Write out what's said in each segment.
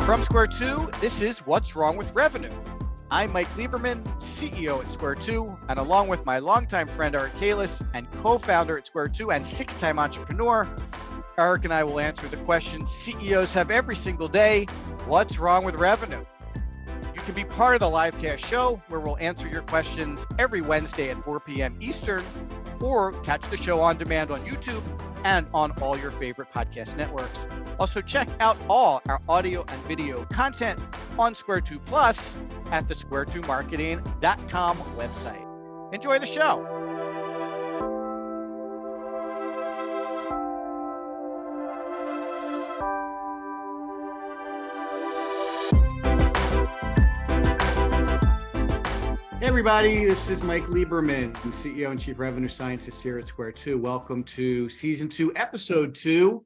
From Square 2, this is What's Wrong with Revenue. I'm Mike Lieberman, CEO at Square 2, and along with my longtime friend Eric Kalis and co-founder at Square 2 and six-time entrepreneur, Eric and I will answer the questions CEOs have every single day: what's wrong with revenue? You can be part of the live cast show where we'll answer your questions every Wednesday at 4 p.m. Eastern, or catch the show on demand on YouTube and on all your favorite podcast networks. Also, check out all our audio and video content on Square 2 Plus at the square2marketing.com website. Enjoy the show. Hey everybody, this is Mike Lieberman, CEO and Chief Revenue Scientist here at Square 2. Welcome to Season 2, Episode 2.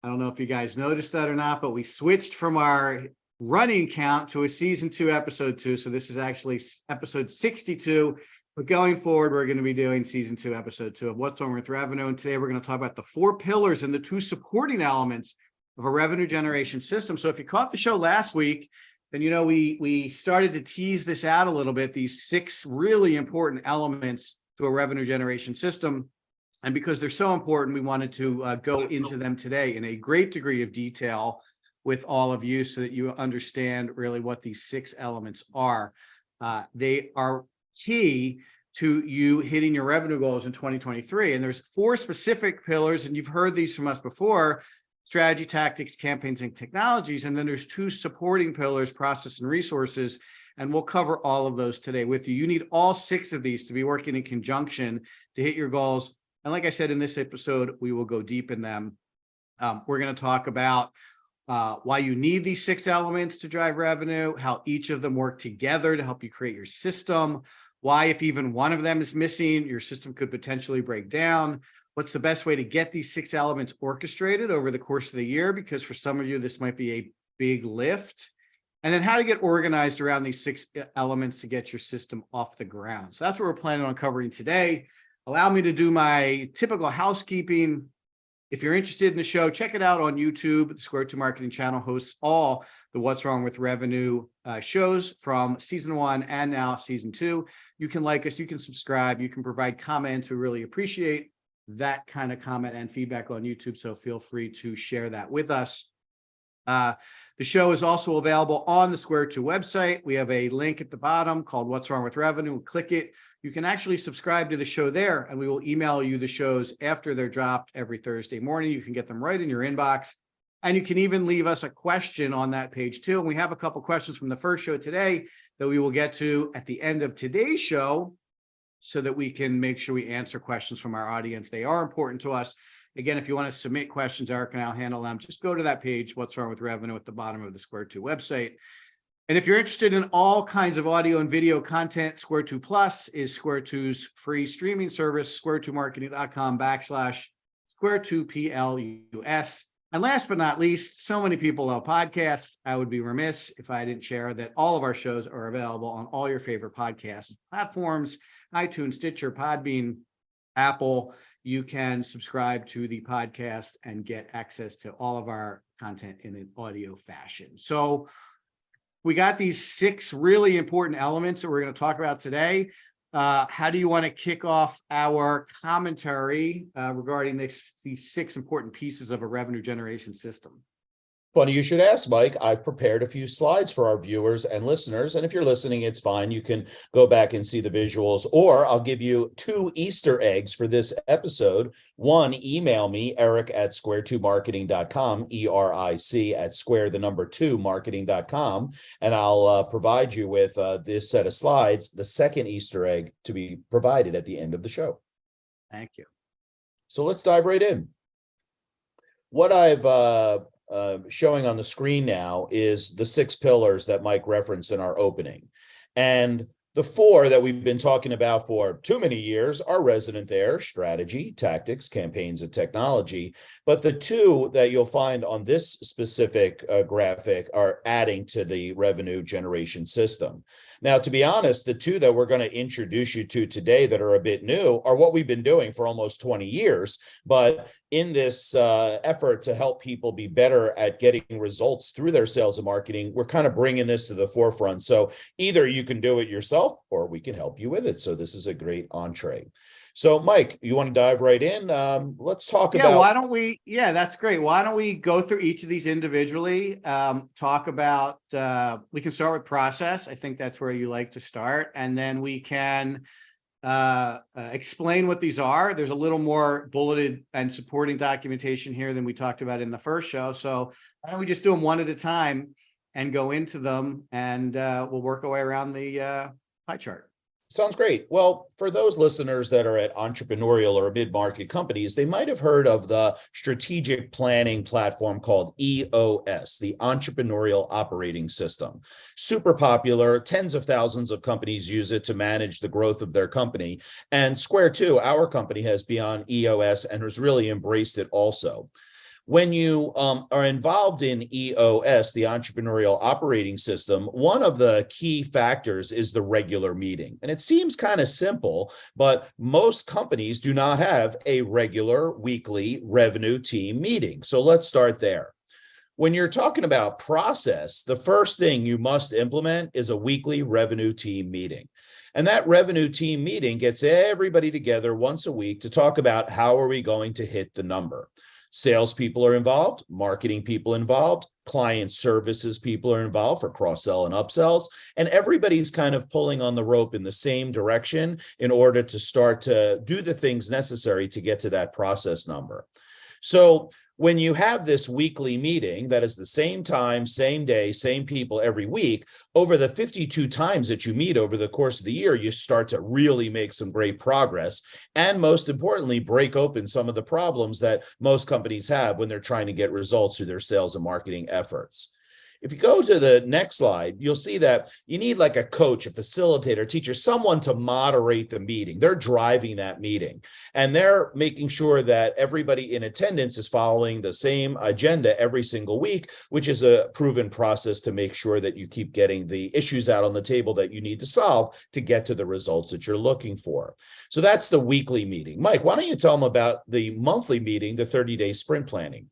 I don't know if you guys noticed that or not, but we switched from our running count to a Season 2, Episode 2. So this is actually Episode 62. But going forward, we're going to be doing Season 2, Episode 2 of What's Wrong with Revenue. And today we're going to talk about the 4 pillars and the 2 supporting elements of a revenue generation system. So if you caught the show last week, then you know we started to tease this out a little bit, these 6 really important elements to a revenue generation system. And because they're so important, we wanted to go into them today in a great degree of detail with all of you so that you understand really what these 6 elements are. They are key to you hitting your revenue goals in 2023. And there's 4 specific pillars, and you've heard these from us before: strategy, tactics, campaigns, and technologies. And then there's 2 supporting pillars: process and resources. And we'll cover all of those today with you. You need all 6 of these to be working in conjunction to hit your goals. And like I said, in this episode, we will go deep in them. We're going to talk about why you need these 6 elements to drive revenue, how each of them work together to help you create your system, why if even one of them is missing, your system could potentially break down, what's the best way to get these 6 elements orchestrated over the course of the year, because for some of you, this might be a big lift, and then how to get organized around these 6 elements to get your system off the ground. So that's what we're planning on covering today. Allow me to do my typical housekeeping. If you're interested in the show, check it out on YouTube. The Square 2 Marketing channel hosts all the What's Wrong with Revenue shows from Season 1 and now Season 2. You can like us, you can subscribe, you can provide comments. We really appreciate that kind of comment and feedback on YouTube, so feel free to share that with us. The show is also available on the Square 2 website. We have a link at the bottom called What's Wrong with Revenue. Click it. You can actually subscribe to the show there, and we will email you the shows after they're dropped every Thursday morning. You can get them right in your inbox, and you can even leave us a question on that page too. And we have a couple questions from the first show today that we will get to at the end of today's show so that we can make sure we answer questions from our audience. They are important to us. Again, if you want to submit questions, Eric and I'll handle them. Just go to that page, What's Wrong with Revenue, at the bottom of the Square 2 website. And if you're interested in all kinds of audio and video content, Square 2 Plus is Square 2's free streaming service, square2marketing.com/Square2PLUS. And last but not least, so many people love podcasts. I would be remiss if I didn't share that all of our shows are available on all your favorite podcast platforms: iTunes, Stitcher, Podbean, Apple. You can subscribe to the podcast and get access to all of our content in an audio fashion. So we got these 6 really important elements that we're going to talk about today. How do you want to kick off our commentary regarding these 6 important pieces of a revenue generation system? Funny you should ask, Mike. I've prepared a few slides for our viewers and listeners, and if you're listening, it's fine. You can go back and see the visuals, or I'll give you 2 Easter eggs for this episode. One, email me, eric@square2marketing.com, ERIC at square, the number 2, marketing.com, and I'll provide you with this set of slides, the second Easter egg to be provided at the end of the show. Thank you. So let's dive right in. What I've showing on the screen now is the 6 pillars that Mike referenced in our opening. And The four that we've been talking about for too many years are resident there: strategy, tactics, campaigns, and technology. But the two that you'll find on this specific graphic are adding to the revenue generation system. Now, to be honest, the two that we're going to introduce you to today that are a bit new are what we've been doing for almost 20 years. But in this effort to help people be better at getting results through their sales and marketing, we're kind of bringing this to the forefront. So either you can do it yourself or we can help you with it. So this is a great entree. So Mike, you want to dive right in? Let's talk about. Why don't we? Yeah, that's great. Why don't we go through each of these individually? Talk about, we can start with process. I think that's where you like to start. And then we can explain what these are. There's a little more bulleted and supporting documentation here than we talked about in the first show. So why don't we just do them one at a time and go into them, and we'll work our way around the pie chart. Sounds great. Well, for those listeners that are at entrepreneurial or mid-market companies, they might have heard of the strategic planning platform called EOS, the Entrepreneurial Operating System. Super popular. Tens of thousands of companies use it to manage the growth of their company. And Square 2, our company, has been on EOS and has really embraced it also. When you are involved in EOS, the Entrepreneurial Operating System, one of the key factors is the regular meeting. And it seems kind of simple, but most companies do not have a regular weekly revenue team meeting. So let's start there. When you're talking about process, the first thing you must implement is a weekly revenue team meeting. And that revenue team meeting gets everybody together once a week to talk about how are we going to hit the number. Salespeople are involved, marketing people involved, client services people are involved for cross-sell and upsells, and everybody's kind of pulling on the rope in the same direction in order to start to do the things necessary to get to that process number. So when you have this weekly meeting that is the same time, same day, same people every week, over the 52 times that you meet over the course of the year, you start to really make some great progress. And most importantly, break open some of the problems that most companies have when they're trying to get results through their sales and marketing efforts. If you go to the next slide, you'll see that you need like a coach, a facilitator, teacher, someone to moderate the meeting. They're driving that meeting, and they're making sure that everybody in attendance is following the same agenda every single week, which is a proven process to make sure that you keep getting the issues out on the table that you need to solve to get to the results that you're looking for. So that's the weekly meeting. Mike, why don't you tell them about the monthly meeting, the 30-day sprint planning?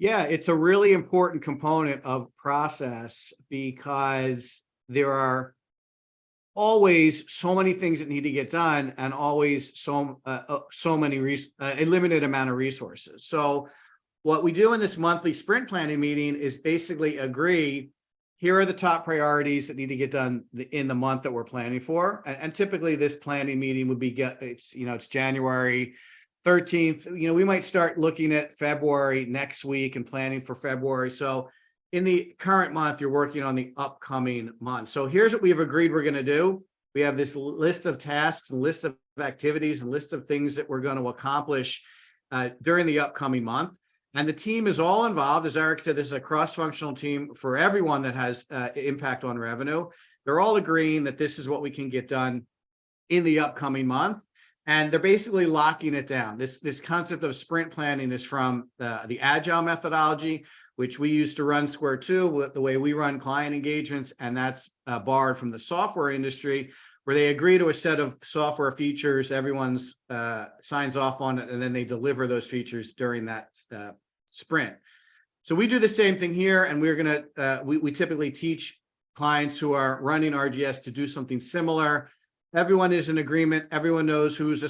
Yeah, it's a really important component of process because there are always so many things that need to get done, and always a limited amount of resources. So what we do in this monthly sprint planning meeting is basically agree, here are the top priorities that need to get done in the month that we're planning for. And typically this planning meeting would be, it's January 13th. We might start looking at February next week and planning for February. So in the current month, you're working on the upcoming month. So here's what we've agreed we're going to do. We have this list of tasks and list of activities and list of things that we're going to accomplish during the upcoming month. And the team is all involved. As Eric said, this is a cross-functional team for everyone that has impact on revenue. They're all agreeing that this is what we can get done in the upcoming month. And they're basically locking it down. This concept of sprint planning is from the agile methodology, which we use to run Square 2, the way we run client engagements. And that's borrowed from the software industry, where they agree to a set of software features, everyone's signs off on it, and then they deliver those features during that sprint. So we do the same thing here, and we're gonna we typically teach clients who are running RGS to do something similar. Everyone is in agreement. Everyone knows who's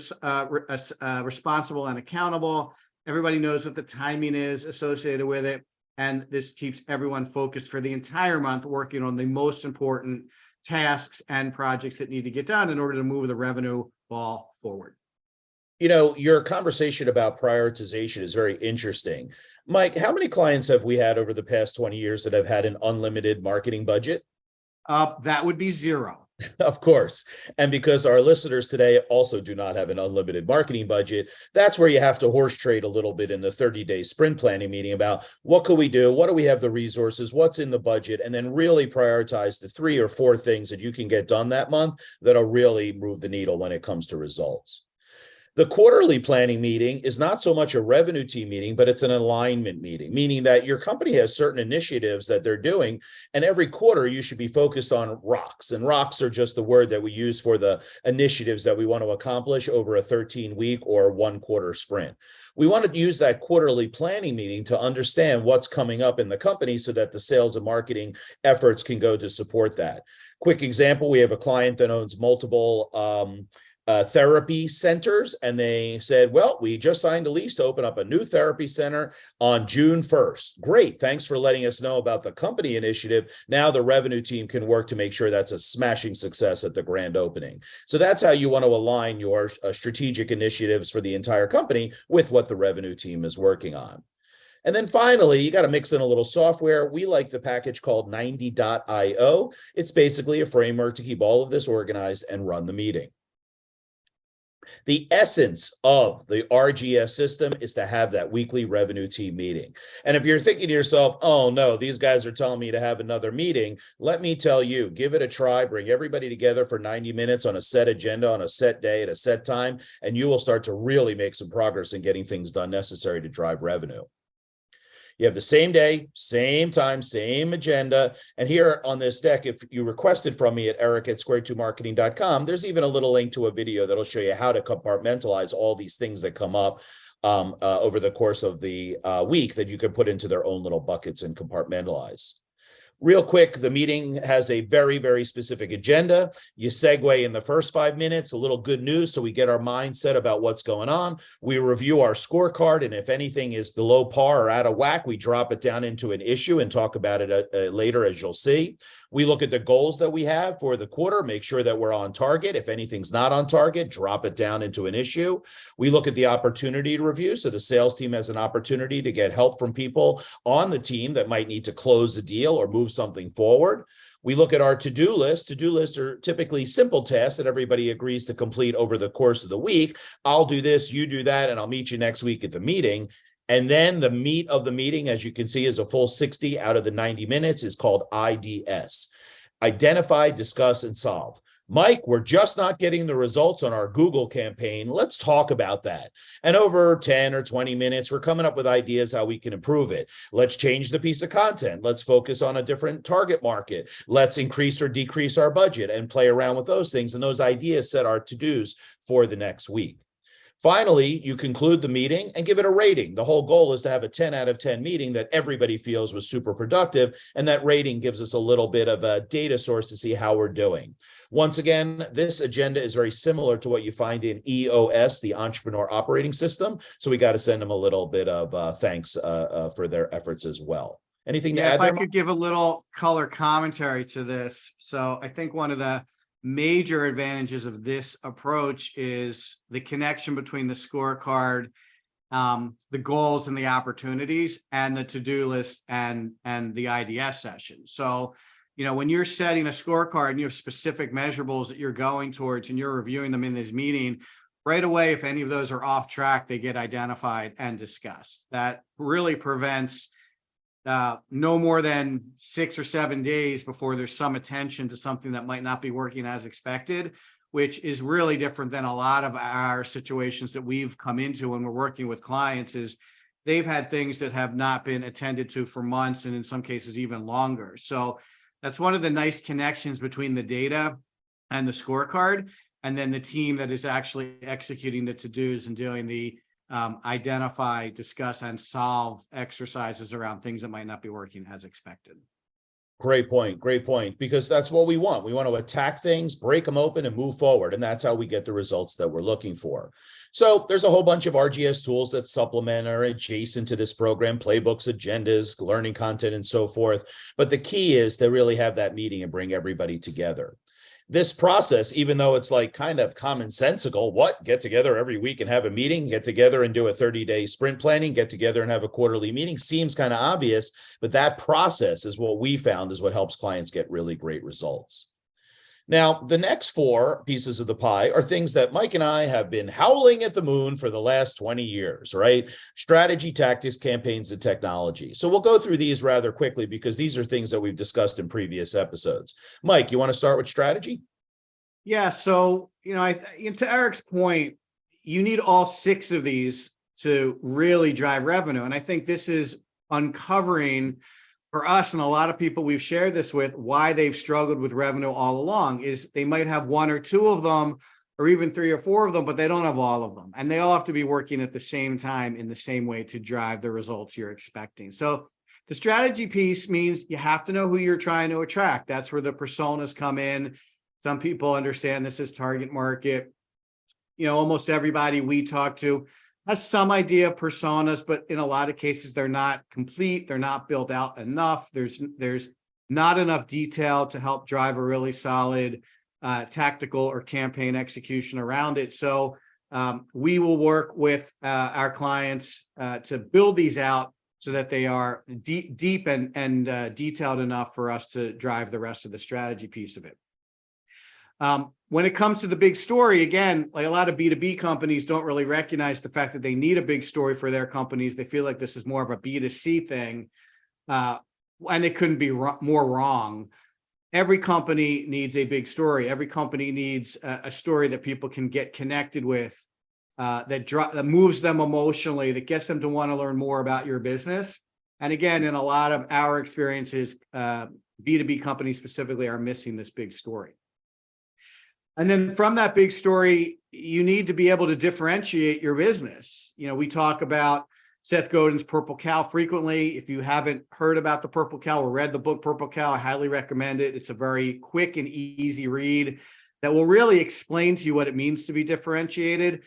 responsible and accountable. Everybody knows what the timing is associated with it. And this keeps everyone focused for the entire month, working on the most important tasks and projects that need to get done in order to move the revenue ball forward. Your conversation about prioritization is very interesting. Mike, how many clients have we had over the past 20 years that have had an unlimited marketing budget? That would be zero. Of course. And because our listeners today also do not have an unlimited marketing budget, that's where you have to horse trade a little bit in the 30-day sprint planning meeting about what could we do? What do we have the resources? What's in the budget? And then really prioritize the 3 or 4 things that you can get done that month that'll really move the needle when it comes to results. The quarterly planning meeting is not so much a revenue team meeting, but it's an alignment meeting, meaning that your company has certain initiatives that they're doing. And every quarter, you should be focused on rocks. And rocks are just the word that we use for the initiatives that we want to accomplish over a 13-week or 1-quarter sprint. We want to use that quarterly planning meeting to understand what's coming up in the company so that the sales and marketing efforts can go to support that. Quick example, we have a client that owns multiple therapy centers, and they said, well, we just signed a lease to open up a new therapy center on June 1st. Great. Thanks for letting us know about the company initiative. Now the revenue team can work to make sure that's a smashing success at the grand opening. So that's how you want to align your strategic initiatives for the entire company with what the revenue team is working on. And then finally, you got to mix in a little software. We like the package called 90.io. It's basically a framework to keep all of this organized and run the meeting. The essence of the RGS system is to have that weekly revenue team meeting. And if you're thinking to yourself, oh no, these guys are telling me to have another meeting, let me tell you, give it a try, bring everybody together for 90 minutes on a set agenda, on a set day, at a set time, and you will start to really make some progress in getting things done necessary to drive revenue. You have the same day, same time, same agenda. And here on this deck, if you requested from me at eric@square2marketing.com, there's even a little link to a video that'll show you how to compartmentalize all these things that come up over the course of the week that you can put into their own little buckets and compartmentalize. Real quick, the meeting has a very, very specific agenda. You segue in the first 5 minutes, a little good news so we get our mindset about what's going on. We review our scorecard, and if anything is below par or out of whack, we drop it down into an issue and talk about it later, as you'll see. We look at the goals that we have for the quarter, make sure that we're on target. If anything's not on target, drop it down into an issue. We look at the opportunity to review. So the sales team has an opportunity to get help from people on the team that might need to close a deal or move something forward. We look at our to-do list. To-do lists are typically simple tasks that everybody agrees to complete over the course of the week. I'll do this, you do that, and I'll meet you next week at the meeting. And then the meat of the meeting, as you can see, is a full 60 out of the 90 minutes, is called IDS. Identify, discuss, and solve. Mike, we're just not getting the results on our Google campaign. Let's talk about that. And over 10 or 20 minutes, we're coming up with ideas how we can improve it. Let's change the piece of content. Let's focus on a different target market. Let's increase or decrease our budget and play around with those things. And those ideas set our to-dos for the next week. Finally, you conclude the meeting and give it a rating. The whole goal is to have a 10 out of 10 meeting that everybody feels was super productive, and that rating gives us a little bit of a data source to see how we're doing. Once again, this agenda is very similar to what you find in EOS, the Entrepreneur Operating System, so we got to send them a little bit of thanks for their efforts as well. Anything to add if there, I could give a little color commentary to this. So I think one of the major advantages of this approach is the connection between the scorecard, the goals and the opportunities, and the to-do list and the IDS session. So, when you're setting a scorecard and you have specific measurables that you're going towards and you're reviewing them in this meeting, right away, if any of those are off track, they get identified and discussed. That really prevents no more than 6 or 7 days before there's some attention to something that might not be working as expected, which is really different than a lot of our situations that we've come into when we're working with clients. Is they've had things that have not been attended to for months, and in some cases even longer. So that's one of the nice connections between the data and the scorecard, and then the team that is actually executing the to-dos and doing the identify, discuss, and solve exercises around things that might not be working as expected. Great point. Great point. Because that's what we want. We want to attack things, break them open, and move forward. And that's how we get the results that we're looking for. So there's a whole bunch of RGS tools that supplement or adjacent to this program, playbooks, agendas, learning content, and so forth. But the key is to really have that meeting and bring everybody together. This process, even though it's like kind of commonsensical, get together every week and have a meeting, get together and do a 30-day sprint planning, get together and have a quarterly meeting, seems kind of obvious, but that process is what we found is what helps clients get really great results. Now, the next four pieces of the pie are things that Mike and I have been howling at the moon for the last 20 years, right? Strategy, tactics, campaigns, and technology. So we'll go through these rather quickly because these are things that we've discussed in previous episodes. Mike, you want to start with strategy? Yeah. So, to Eric's point, you need all six of these to really drive revenue. And I think this is uncovering for us and a lot of people we've shared this with why they've struggled with revenue all along is they might have one or two of them or even three or four of them, but they don't have all of them. And they all have to be working at the same time in the same way to drive the results you're expecting. So the strategy piece means you have to know who you're trying to attract. That's where the personas come in. Some people understand this as target market. Almost everybody we talk to has some idea of personas, but in a lot of cases, they're not complete. They're not built out enough. There's not enough detail to help drive a really solid tactical or campaign execution around it. So we will work with our clients to build these out so that they are deep and detailed enough for us to drive the rest of the strategy piece of it. When it comes to the big story, again, like a lot of B2B companies don't really recognize the fact that they need a big story for their companies. They feel like this is more of a B2C thing, and they couldn't be more wrong. Every company needs a big story. Every company needs a story that people can get connected with, that moves them emotionally, that gets them to want to learn more about your business. And again, in a lot of our experiences, B2B companies specifically are missing this big story. And then from that big story, you need to be able to differentiate your business. We talk about Seth Godin's Purple Cow frequently. If you haven't heard about the Purple Cow or read the book Purple Cow, I highly recommend it. It's a very quick and easy read that will really explain to you what it means to be differentiated.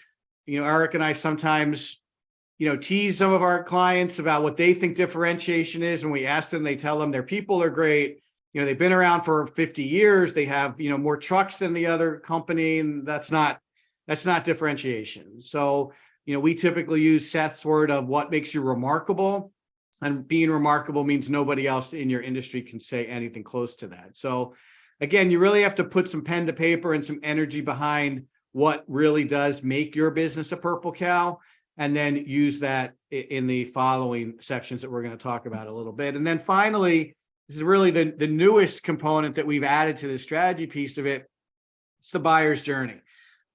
Eric and I sometimes, tease some of our clients about what they think differentiation is. When we ask them, they tell them their people are great. They've been around for 50 years. They have, more trucks than the other company, and that's not differentiation. So, we typically use Seth's word of what makes you remarkable, and being remarkable means nobody else in your industry can say anything close to that. So again, you really have to put some pen to paper and some energy behind what really does make your business a purple cow, and then use that in the following sections that we're going to talk about a little bit. And then finally, this is really the newest component that we've added to the strategy piece of it. It's the buyer's journey.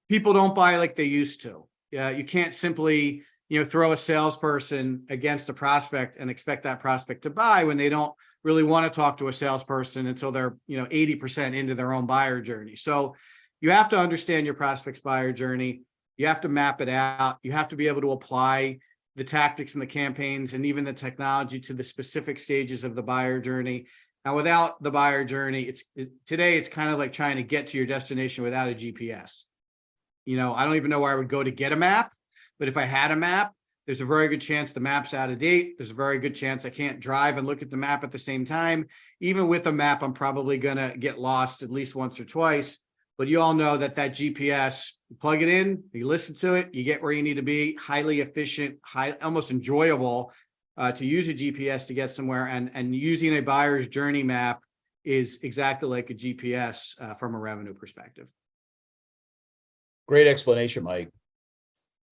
People don't buy like they used to. You can't simply, throw a salesperson against a prospect and expect that prospect to buy when they don't really want to talk to a salesperson until they're, 80% into their own buyer journey. So you have to understand your prospect's buyer journey. You have to map it out. You have to be able to apply the tactics and the campaigns and even the technology to the specific stages of the buyer journey. Now, without the buyer journey, today it's kind of like trying to get to your destination without a GPS. I don't even know where I would go to get a map, but if I had a map, there's a very good chance the map's out of date. There's a very good chance I can't drive and look at the map at the same time. Even with a map, I'm probably going to get lost at least once or twice. But you all know that GPS, you plug it in, you listen to it, you get where you need to be, highly efficient, almost enjoyable to use a GPS to get somewhere. And using a buyer's journey map is exactly like a GPS from a revenue perspective. Great explanation, Mike.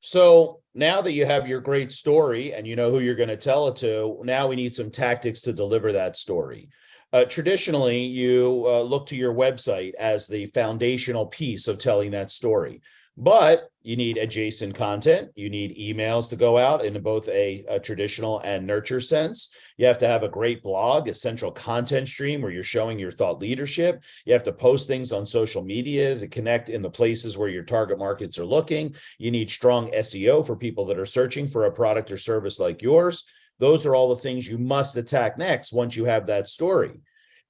So now that you have your great story and you know who you're going to tell it to, now we need some tactics to deliver that story. Traditionally, you look to your website as the foundational piece of telling that story, but you need adjacent content. You need emails to go out in both a traditional and nurture sense. You have to have a great blog, a central content stream where you're showing your thought leadership. You have to post things on social media to connect in the places where your target markets are looking. You need strong SEO for people that are searching for a product or service like yours. Those are all the things you must attack next once you have that story.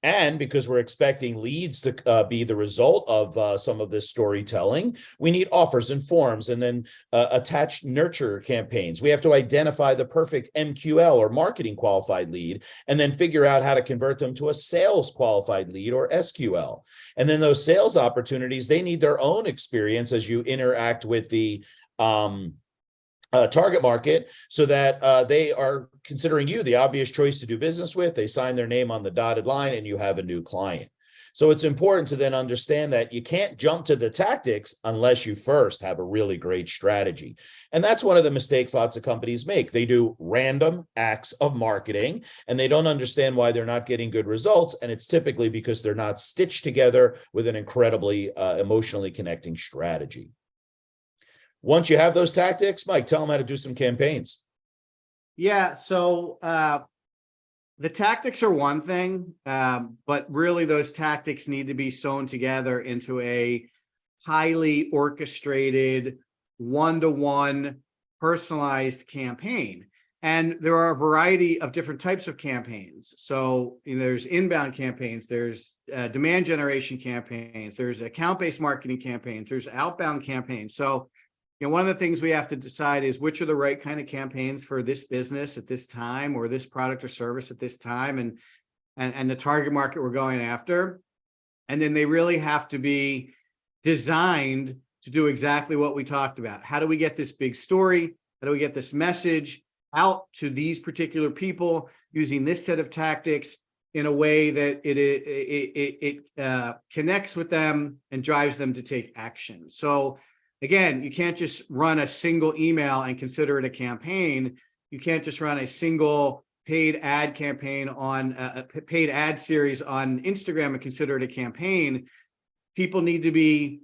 And because we're expecting leads to be the result of some of this storytelling, we need offers and forms and then attached nurture campaigns. We have to identify the perfect MQL or marketing qualified lead and then figure out how to convert them to a sales qualified lead or SQL. And then those sales opportunities, they need their own experience as you interact with the target market so that they are considering you the obvious choice to do business with. They sign their name on the dotted line and you have a new client. So it's important to then understand that you can't jump to the tactics unless you first have a really great strategy. And that's one of the mistakes lots of companies make. They do random acts of marketing and they don't understand why they're not getting good results. And it's typically because they're not stitched together with an incredibly emotionally connecting strategy. Once you have those tactics, Mike, tell them how to do some campaigns. Yeah. So the tactics are one thing, but really those tactics need to be sewn together into a highly orchestrated, one-to-one personalized campaign. And there are a variety of different types of campaigns. So there's inbound campaigns, there's demand generation campaigns, there's account-based marketing campaigns, there's outbound campaigns. So one of the things we have to decide is which are the right kind of campaigns for this business at this time, or this product or service at this time, and the target market we're going after. And then they really have to be designed to do exactly what we talked about. How do we get this big story? How do we get this message out to these particular people using this set of tactics in a way that it connects with them and drives them to take action? So again, you can't just run a single email and consider it a campaign. You can't just run a single paid ad campaign on a paid ad series on Instagram and consider it a campaign. People need to be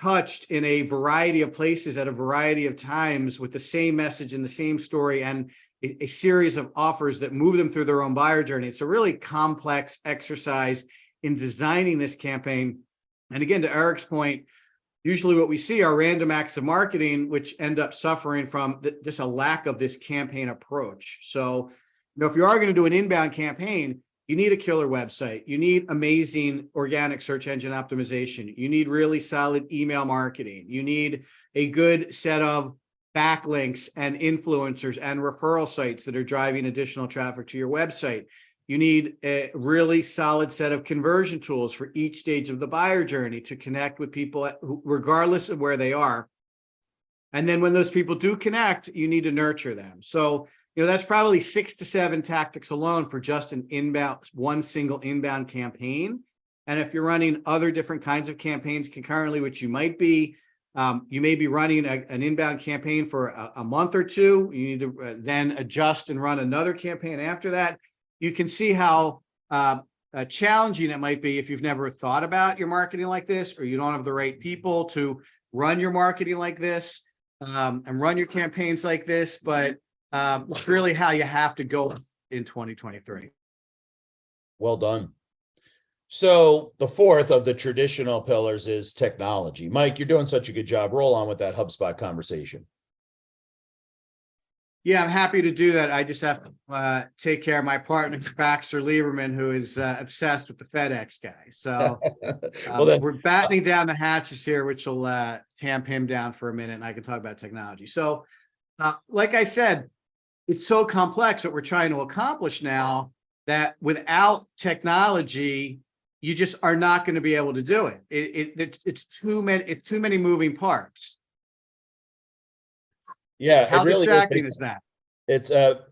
touched in a variety of places at a variety of times with the same message and the same story and a series of offers that move them through their own buyer journey. It's a really complex exercise in designing this campaign. And again, to Eric's point, usually what we see are random acts of marketing, which end up suffering from just a lack of this campaign approach. So, if you are going to do an inbound campaign, you need a killer website. You need amazing organic search engine optimization. You need really solid email marketing. You need a good set of backlinks and influencers and referral sites that are driving additional traffic to your website. You need a really solid set of conversion tools for each stage of the buyer journey to connect with people regardless of where they are. And then when those people do connect, you need to nurture them. So, that's probably 6 to 7 tactics alone for just one single inbound campaign. And if you're running other different kinds of campaigns concurrently, which you might be, you may be running an inbound campaign for a month or two. You need to then adjust and run another campaign after that. You can see how challenging it might be if you've never thought about your marketing like this, or you don't have the right people to run your marketing like this and run your campaigns like this. But it's really how you have to go in 2023. Well done. So the fourth of the traditional pillars is technology. Mike, you're doing such a good job. Roll on with that HubSpot conversation. Yeah, I'm happy to do that. I just have to take care of my partner, Baxter Lieberman, who is obsessed with the FedEx guy. So well, we're battening down the hatches here, which will tamp him down for a minute, and I can talk about technology. So like I said, it's so complex what we're trying to accomplish now that without technology, you just are not going to be able to do it. It's too many moving parts. Yeah. How distracting is that? It's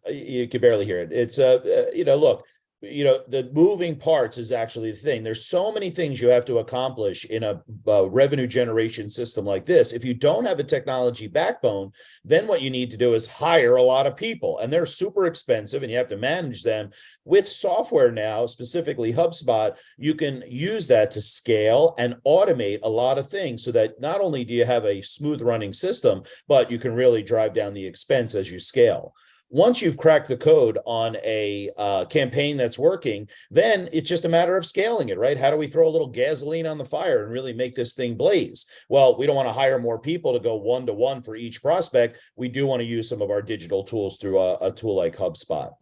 you can barely hear it. It's look, the moving parts is actually the thing. There's so many things you have to accomplish in a revenue generation system like this. If you don't have a technology backbone, then what you need to do is hire a lot of people, and they're super expensive and you have to manage them. With software now, specifically HubSpot, you can use that to scale and automate a lot of things so that not only do you have a smooth running system, but you can really drive down the expense as you scale. Once you've cracked the code on a campaign that's working, then it's just a matter of scaling it, right? How do we throw a little gasoline on the fire and really make this thing blaze? Well, we don't want to hire more people to go one-to-one for each prospect. We do want to use some of our digital tools through a tool like HubSpot.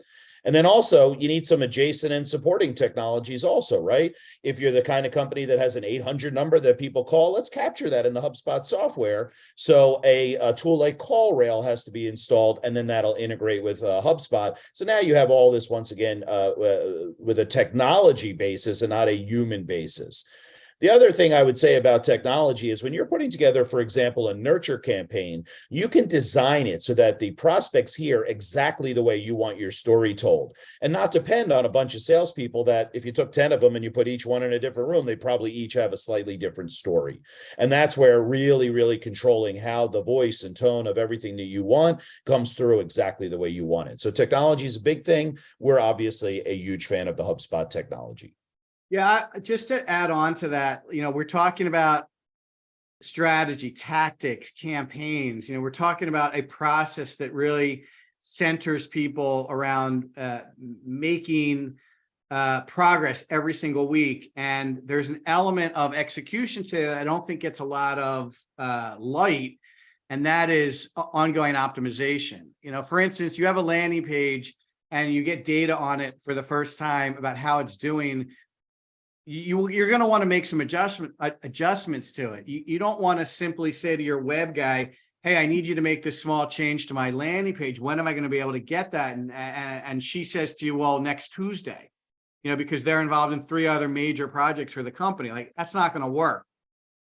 And then also you need some adjacent and supporting technologies also, right? If you're the kind of company that has an 800 number that people call, let's capture that in the HubSpot software. So a tool like CallRail has to be installed, and then that'll integrate with HubSpot. So now you have all this once again with a technology basis and not a human basis. The other thing I would say about technology is when you're putting together, for example, a nurture campaign, you can design it so that the prospects hear exactly the way you want your story told and not depend on a bunch of salespeople that if you took 10 of them and you put each one in a different room, they probably each have a slightly different story. And that's where really, really controlling how the voice and tone of everything that you want comes through exactly the way you want it. So technology is a big thing. We're obviously a huge fan of the HubSpot technology. Yeah, just to add on to that, we're talking about strategy, tactics, campaigns. We're talking about a process that really centers people around making progress every single week. And there's an element of execution to it I don't think gets a lot of light, and that is ongoing optimization. For instance, you have a landing page and you get data on it for the first time about how it's doing. You're going to want to make some adjustments to it. You don't want to simply say to your web guy, hey, I need you to make this small change to my landing page. When am I going to be able to get that? And she says to you, well, next Tuesday, because they're involved in 3 other major projects for the company. Like, that's not going to work.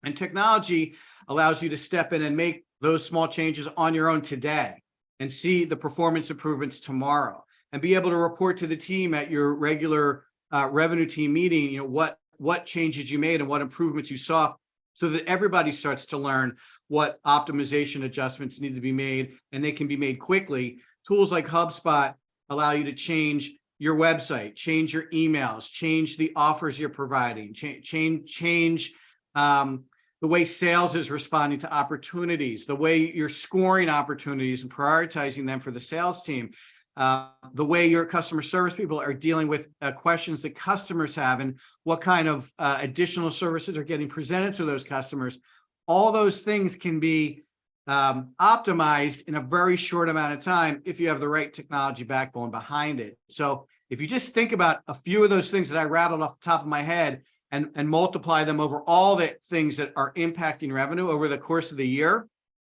And technology allows you to step in and make those small changes on your own today and see the performance improvements tomorrow and be able to report to the team at your regular revenue team meeting, what changes you made and what improvements you saw, so that everybody starts to learn what optimization adjustments need to be made, and they can be made quickly. Tools like HubSpot allow you to change your website, change your emails, change the offers you're providing, change the way sales is responding to opportunities, the way you're scoring opportunities and prioritizing them for the sales team. The way your customer service people are dealing with questions that customers have and what kind of additional services are getting presented to those customers. All those things can be optimized in a very short amount of time if you have the right technology backbone behind it. So if you just think about a few of those things that I rattled off the top of my head and multiply them over all the things that are impacting revenue over the course of the year,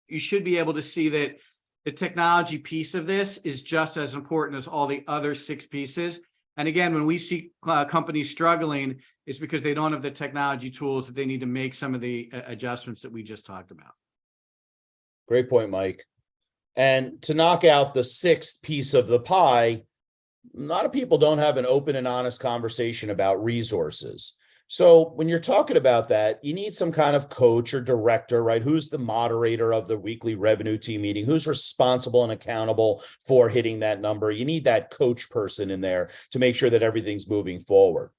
you should be able to see that the technology piece of this is just as important as all the other 6 pieces. And again, when we see companies struggling, it's because they don't have the technology tools that they need to make some of the adjustments that we just talked about. Great point, Mike. And to knock out the 6th piece of the pie, a lot of people don't have an open and honest conversation about resources. So when you're talking about that, you need some kind of coach or director, right? Who's the moderator of the weekly revenue team meeting? Who's responsible and accountable for hitting that number? You need that coach person in there to make sure that everything's moving forward.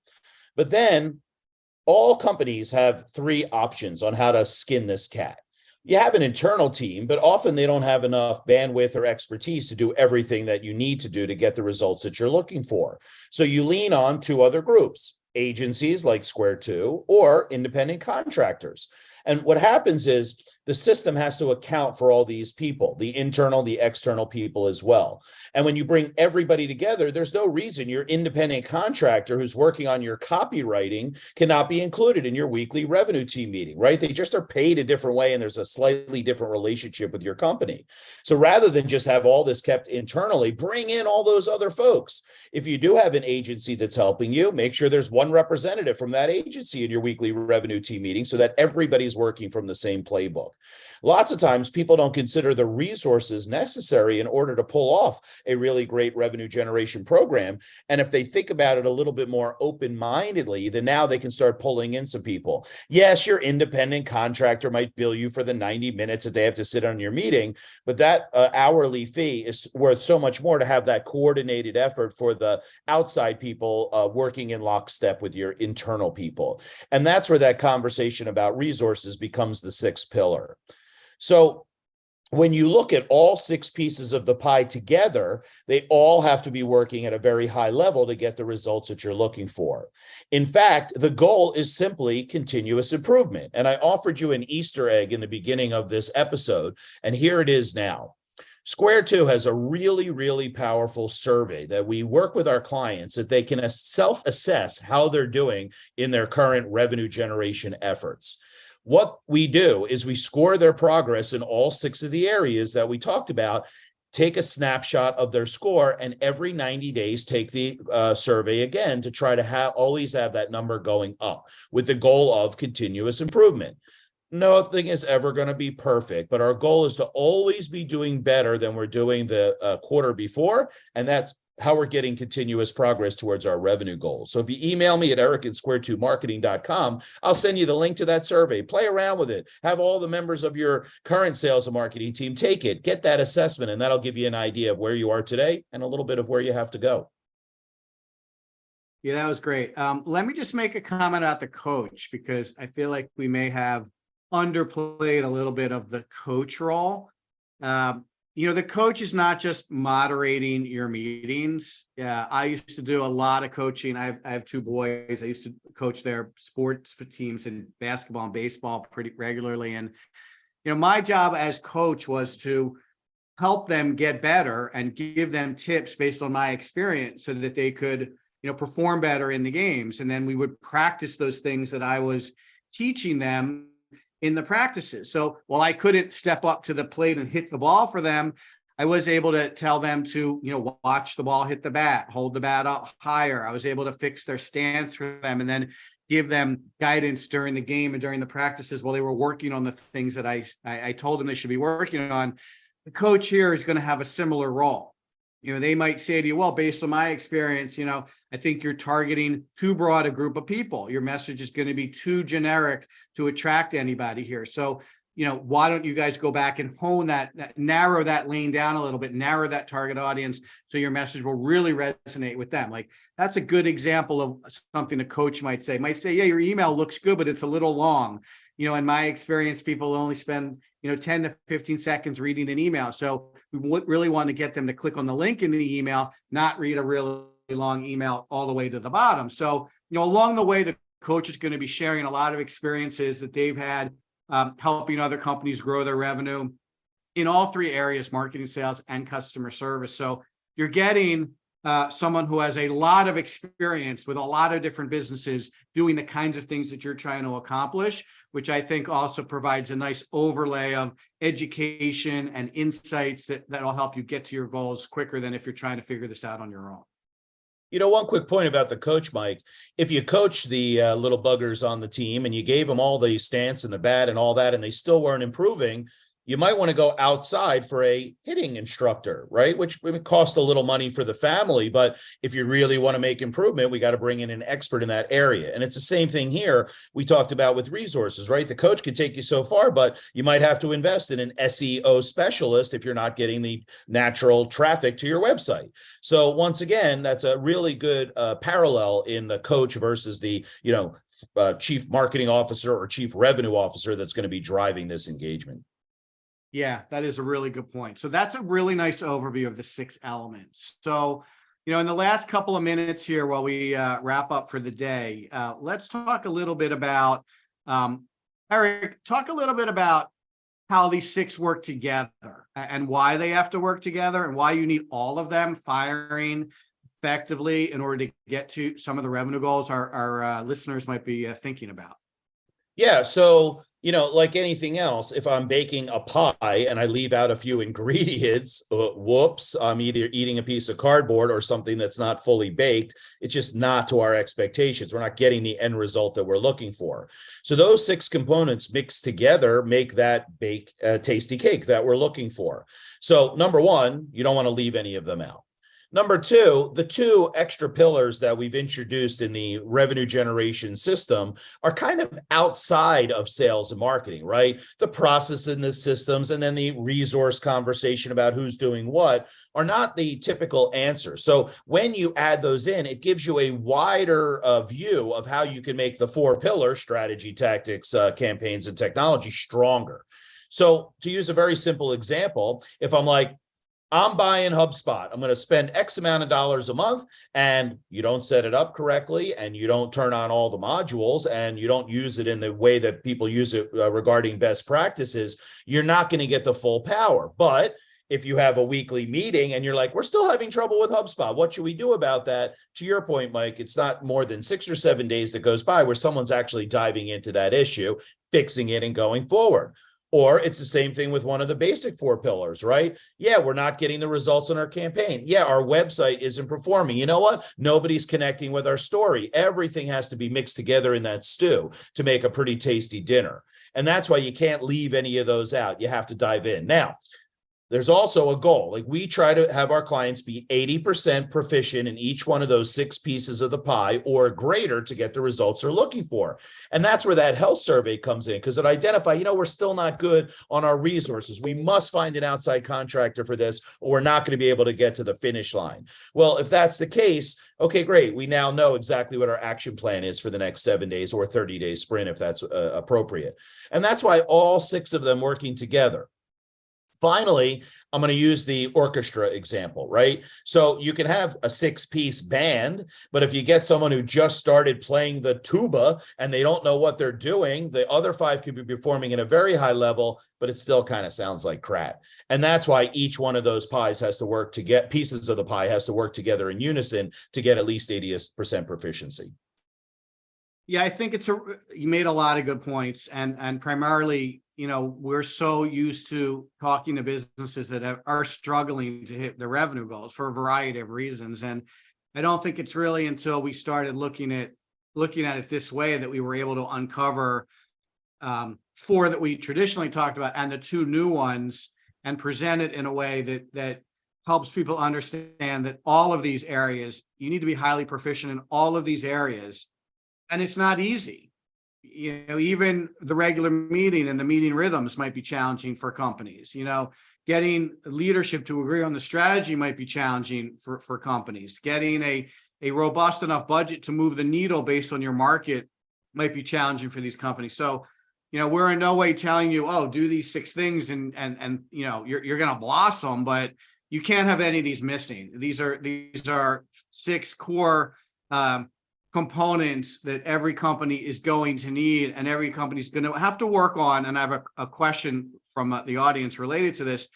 But then all companies have 3 options on how to skin this cat. You have an internal team, but often they don't have enough bandwidth or expertise to do everything that you need to do to get the results that you're looking for. So you lean on 2 other groups: agencies like Square 2 or independent contractors. And what happens is the system has to account for all these people, the internal, the external people as well. And when you bring everybody together, there's no reason your independent contractor who's working on your copywriting cannot be included in your weekly revenue team meeting, right? They just are paid a different way, and there's a slightly different relationship with your company. So rather than just have all this kept internally, bring in all those other folks. If you do have an agency that's helping you, make sure there's one representative from that agency in your weekly revenue team meeting so that everybody's working from the same playbook. Lots of times people don't consider the resources necessary in order to pull off a really great revenue generation program. And if they think about it a little bit more open-mindedly, then now they can start pulling in some people. Yes, your independent contractor might bill you for the 90 minutes that they have to sit on your meeting, but that hourly fee is worth so much more to have that coordinated effort for the outside people working in lockstep with your internal people. And that's where that conversation about resources becomes the 6th pillar. So when you look at all 6 pieces of the pie together, they all have to be working at a very high level to get the results that you're looking for. In fact, the goal is simply continuous improvement. And I offered you an Easter egg in the beginning of this episode, and here it is now. Square 2 has a really, really powerful survey that we work with our clients that they can self-assess how they're doing in their current revenue generation efforts. What we do is we score their progress in all 6 of the areas that we talked about, take a snapshot of their score, and every 90 days, take the survey again to try to always have that number going up with the goal of continuous improvement. Nothing is ever going to be perfect, but our goal is to always be doing better than we're doing the quarter before. And that's how we're getting continuous progress towards our revenue goals. So if you email me at eric@square2marketing.com, I'll send you the link to that survey. Play around with it. Have all the members of your current sales and marketing team take it, get that assessment, and that'll give you an idea of where you are today and a little bit of where you have to go. Yeah, that was great. Let me just make a comment about the coach, because I feel like we may have underplayed a little bit of the coach role. The coach is not just moderating your meetings. Yeah, I used to do a lot of coaching. I have two boys. I used to coach their sports teams in basketball and baseball pretty regularly. And, my job as coach was to help them get better and give them tips based on my experience so that they could, perform better in the games. And then we would practice those things that I was teaching them in the practices. So while I couldn't step up to the plate and hit the ball for them, I was able to tell them to, watch the ball hit the bat, hold the bat up higher. I was able to fix their stance for them and then give them guidance during the game and during the practices while they were working on the things that I told them they should be working on. The coach here is going to have a similar role. They might say to you, well, based on my experience, I think you're targeting too broad a group of people. Your message is going to be too generic to attract anybody here. So, why don't you guys go back and hone that, narrow that lane down a little bit, narrow that target audience so your message will really resonate with them. Like, that's a good example of something a coach might say. Yeah, your email looks good, but it's a little long. In my experience, people only spend, 10 to 15 seconds reading an email. So we really want to get them to click on the link in the email, not read a really long email all the way to the bottom. So, along the way, the coach is going to be sharing a lot of experiences that they've had helping other companies grow their revenue in all three areas: marketing, sales, and customer service. So you're getting someone who has a lot of experience with a lot of different businesses doing the kinds of things that you're trying to accomplish, which I think also provides a nice overlay of education and insights that'll help you get to your goals quicker than if you're trying to figure this out on your own. One quick point about the coach, Mike. If you coach the little buggers on the team and you gave them all the stance and the bat and all that, and they still weren't improving, you might want to go outside for a hitting instructor, right? Which would cost a little money for the family. But if you really want to make improvement, we got to bring in an expert in that area. And it's the same thing here we talked about with resources, right? The coach can take you so far, but you might have to invest in an SEO specialist if you're not getting the natural traffic to your website. So once again, that's a really good parallel in the coach versus the, chief marketing officer or chief revenue officer that's going to be driving this engagement. Yeah, that is a really good point. So that's a really nice overview of the 6 elements. So, in the last couple of minutes here while we wrap up for the day, let's talk a little bit about, Eric, talk a little bit about how these 6 work together and why they have to work together and why you need all of them firing effectively in order to get to some of the revenue goals our listeners might be thinking about. Yeah. So, like anything else, if I'm baking a pie and I leave out a few ingredients, whoops, I'm either eating a piece of cardboard or something that's not fully baked. It's just not to our expectations. We're not getting the end result that we're looking for. So those 6 components mixed together make that tasty cake that we're looking for. So number 1, you don't want to leave any of them out. Number 2, the 2 extra pillars that we've introduced in the revenue generation system are kind of outside of sales and marketing, right? The process in the systems and then the resource conversation about who's doing what are not the typical answer. So when you add those in, it gives you a wider view of how you can make the 4 pillars: strategy, tactics, campaigns, and technology stronger. So to use a very simple example, if I'm like, I'm buying HubSpot, I'm going to spend X amount of dollars a month, and you don't set it up correctly, and you don't turn on all the modules, and you don't use it in the way that people use it regarding best practices, you're not going to get the full power. But if you have a weekly meeting and you're like, we're still having trouble with HubSpot, what should we do about that? To your point, Mike, it's not more than 6 or 7 days that goes by where someone's actually diving into that issue, fixing it, and going forward. Or it's the same thing with one of the basic 4 pillars, right? Yeah, we're not getting the results on our campaign. Yeah, our website isn't performing. You know what? Nobody's connecting with our story. Everything has to be mixed together in that stew to make a pretty tasty dinner. And that's why you can't leave any of those out. You have to dive in. Now, there's also a goal. Like, we try to have our clients be 80% proficient in each one of those 6 pieces of the pie or greater to get the results they're looking for. And that's where that health survey comes in, because it identifies, we're still not good on our resources. We must find an outside contractor for this, or we're not going to be able to get to the finish line. Well, if that's the case, okay, great. We now know exactly what our action plan is for the next 7 days or 30-day sprint, if that's appropriate. And that's why all 6 of them working together. Finally, I'm going to use the orchestra example, right? So you can have a 6-piece band, but if you get someone who just started playing the tuba and they don't know what they're doing, the other 5 could be performing at a very high level, but it still kind of sounds like crap. And that's why each one of those pies has to work to get pieces of the pie has to work together in unison to get at least 80% proficiency. Yeah, I think you made a lot of good points, and primarily, we're so used to talking to businesses that are struggling to hit their revenue goals for a variety of reasons. And I don't think it's really until we started looking at it this way that we were able to uncover 4 that we traditionally talked about and the 2 new ones, and present it in a way that helps people understand that all of these areas, you need to be highly proficient in all of these areas. And it's not easy. Even the regular meeting and the meeting rhythms might be challenging for companies. Getting leadership to agree on the strategy might be challenging for companies. Getting a robust enough budget to move the needle based on your market might be challenging for these companies. So, we're in no way telling you, oh, do these 6 things and you're going to blossom, but you can't have any of these missing. These are 6 core components that every company is going to need, and every company is going to have to work on. And I have a question from the audience related to this.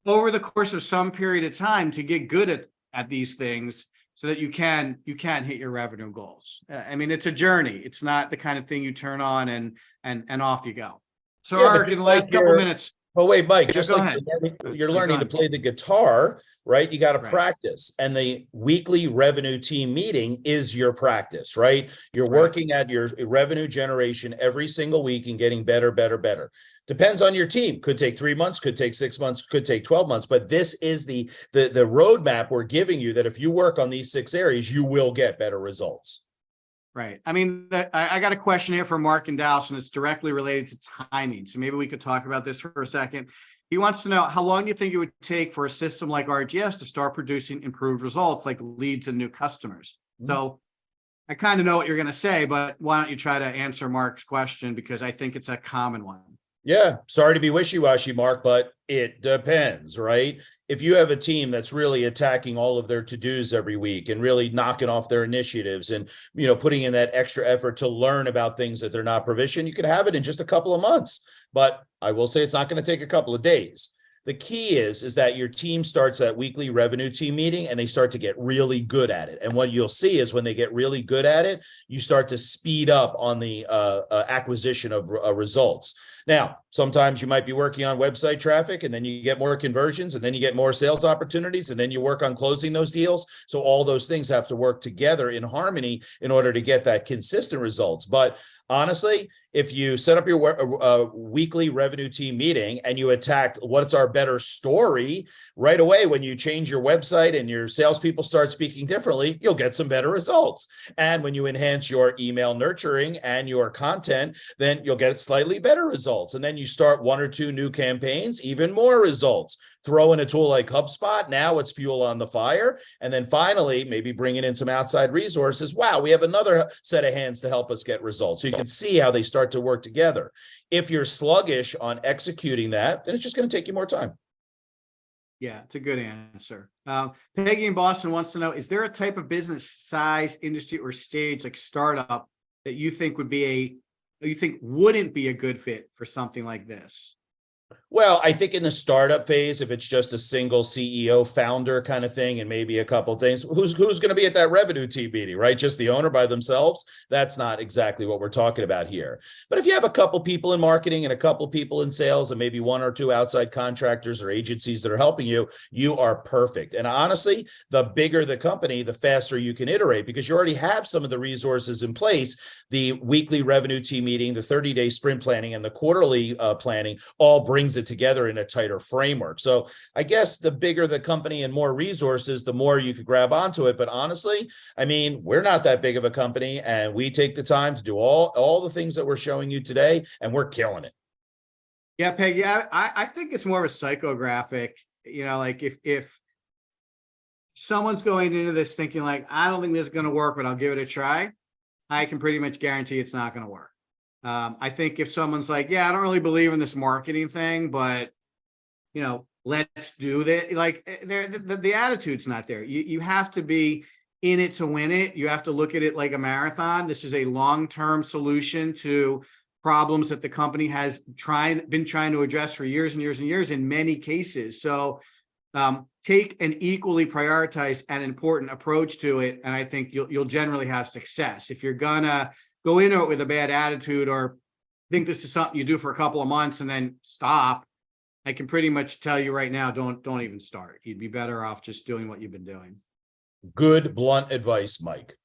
Over the course of some period of time, to get good at these things, so that you can hit your revenue goals. I mean, it's a journey. It's not the kind of thing you turn on and off you go. So, Art, in the last couple minutes. Well, wait, Mike, just go like ahead. you're learning to play the guitar, right? You got to Right. practice. And the weekly revenue team meeting is your practice, right? You're working at your revenue generation every single week and getting better, better, better. Depends on your team. Could take 3 months, could take 6 months, could take 12 months. But this is the roadmap we're giving you, that if you work on these 6 areas, you will get better results. Right. I mean, I got a question here from Mark and Dallas, and it's directly related to timing. So maybe we could talk about this for a second. He wants to know, how long do you think it would take for a system like RGS to start producing improved results, like leads and new customers? Mm-hmm. So I kind of know what you're going to say, but why don't you try to answer Mark's question, because I think it's a common one. Yeah, sorry to be wishy-washy, Mark, but it depends, right? If you have a team that's really attacking all of their to-dos every week and really knocking off their initiatives and, putting in that extra effort to learn about things that they're not proficient, you could have it in just a couple of months. But I will say it's not going to take a couple of days. The key is that your team starts that weekly revenue team meeting and they start to get really good at it. And what you'll see is when they get really good at it, you start to speed up on the acquisition of results. Now, sometimes you might be working on website traffic and then you get more conversions and then you get more sales opportunities and then you work on closing those deals. So all those things have to work together in harmony in order to get that consistent results. But honestly, if you set up your weekly revenue team meeting and you attack what's our better story right away, when you change your website and your salespeople start speaking differently, you'll get some better results. And when you enhance your email nurturing and your content, then you'll get slightly better results. And then you start 1 or 2 new campaigns, even more results. Throw in a tool like HubSpot. Now it's fuel on the fire. And then finally, maybe bringing in some outside resources. Wow, we have another set of hands to help us get results. So you can see how they start to work together. If you're sluggish on executing that, then it's just going to take you more time. Yeah, it's a good answer. Peggy in Boston wants to know, is there a type of business size, industry, or stage, like startup, that you think wouldn't be a good fit for something like this? Well, I think in the startup phase, if it's just a single CEO founder kind of thing, and maybe a couple of things, who's going to be at that revenue team meeting, right? Just the owner by themselves? That's not exactly what we're talking about here. But if you have a couple people in marketing and a couple people in sales and maybe one or two outside contractors or agencies that are helping you, you are perfect. And honestly, the bigger the company, the faster you can iterate because you already have some of the resources in place. The weekly revenue team meeting, the 30-day sprint planning, and the quarterly planning all brings it together in a tighter framework. So I guess the bigger the company and more resources, the more you could grab onto it. But honestly, I mean, we're not that big of a company, and we take the time to do all the things that we're showing you today, and we're killing it. Yeah, Peggy, I think it's more of a psychographic, like if someone's going into this thinking like, I don't think this is going to work, but I'll give it a try, I can pretty much guarantee it's not going to work. I think if someone's like, yeah, I don't really believe in this marketing thing, but let's do that. Like the attitude's not there. You have to be in it to win it. You have to look at it like a marathon. This is a long-term solution to problems that the company has been trying to address for years and years and years in many cases. So take an equally prioritized and important approach to it, and I think you'll generally have success. If you're gonna go into it with a bad attitude or think this is something you do for a couple of months and then stop, I can pretty much tell you right now, don't even start. You'd be better off just doing what you've been doing. Good, blunt advice, Mike.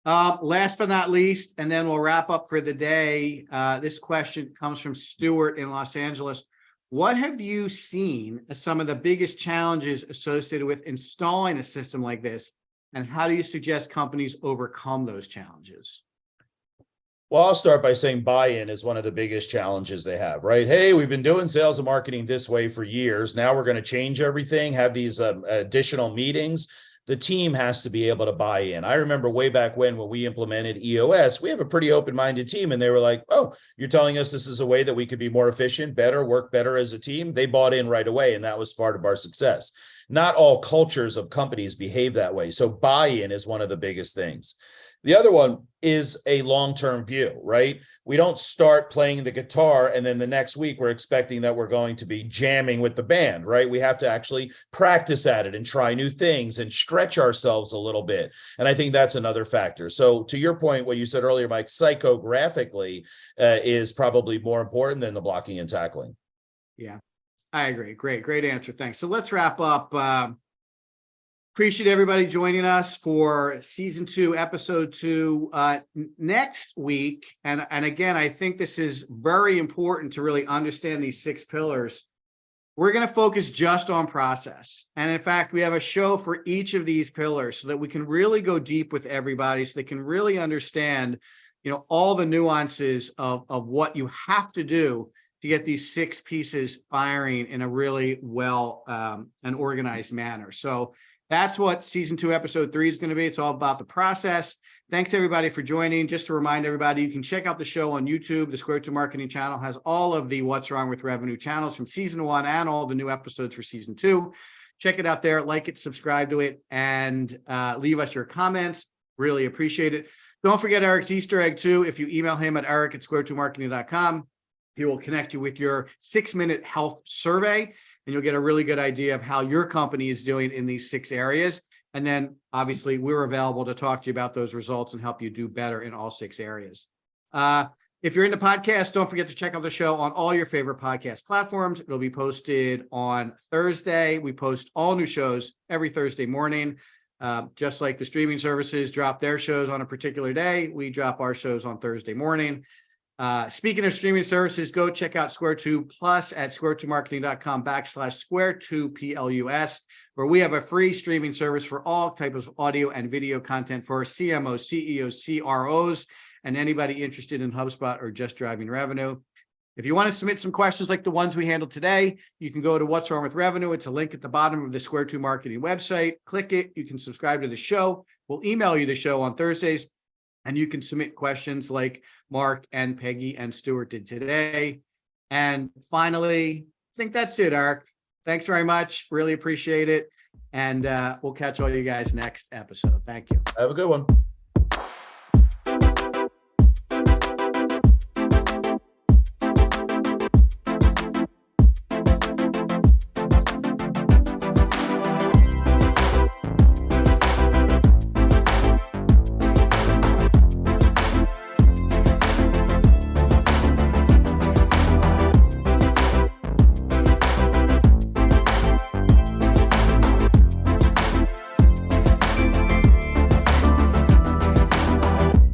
Last but not least, and then we'll wrap up for the day. This question comes from Stuart in Los Angeles. What have you seen as some of the biggest challenges associated with installing a system like this? And how do you suggest companies overcome those challenges? Well, I'll start by saying buy-in is one of the biggest challenges they have, right? Hey, we've been doing sales and marketing this way for years. Now we're going to change everything, have these additional meetings. The team has to be able to buy in. I remember way back when we implemented EOS, we have a pretty open-minded team, and they were like, oh, you're telling us this is a way that we could be more efficient, better, work better as a team? They bought in right away, and that was part of our success. Not all cultures of companies behave that way. So buy-in is one of the biggest things. The other one is a long-term view, right? We don't start playing the guitar and then the next week we're expecting that we're going to be jamming with the band, right? We have to actually practice at it and try new things and stretch ourselves a little bit. And I think that's another factor. So to your point, what you said earlier, Mike, psychographically is probably more important than the blocking and tackling. Yeah, I agree. Great answer. Thanks. So let's wrap up. Appreciate everybody joining us for season 2, episode 2 next week. And again, I think this is very important to really understand these 6 pillars. We're going to focus just on process. And in fact, we have a show for each of these pillars so that we can really go deep with everybody so they can really understand, all the nuances of what you have to do to get these 6 pieces firing in a really well and organized manner. So that's what season 2, episode 3 is going to be. It's all about the process. Thanks everybody for joining. Just to remind everybody, you can check out the show on YouTube. The Square 2 Marketing channel has all of the What's Wrong with Revenue channels from season 1 and all the new episodes for season 2. Check it out there, like it, subscribe to it, and leave us your comments. Really appreciate it. Don't forget Eric's Easter egg too. If you email him at eric@square2marketing.com, he will connect you with your 6-minute health survey, and you'll get a really good idea of how your company is doing in these 6 areas. And then obviously we're available to talk to you about those results and help you do better in all 6 areas. If you're into podcasts, don't forget to check out the show on all your favorite podcast platforms. It'll be posted on Thursday. We post all new shows every Thursday morning. Just like the streaming services drop their shows on a particular day, we drop our shows on Thursday morning. Speaking of streaming services, go check out Square 2 Plus at square2marketing.com/Square2PLUS, where we have a free streaming service for all types of audio and video content for CMOs, CEOs, CROs, and anybody interested in HubSpot or just driving revenue. If you want to submit some questions like the ones we handled today, you can go to What's Wrong with Revenue. It's a link at the bottom of the Square 2 Marketing website. Click it. You can subscribe to the show. We'll email you the show on Thursdays, and you can submit questions like Mark and Peggy and Stuart did today. And finally, I think that's it, Eric. Thanks very much. Really appreciate it. And we'll catch all you guys next episode. Thank you. Have a good one.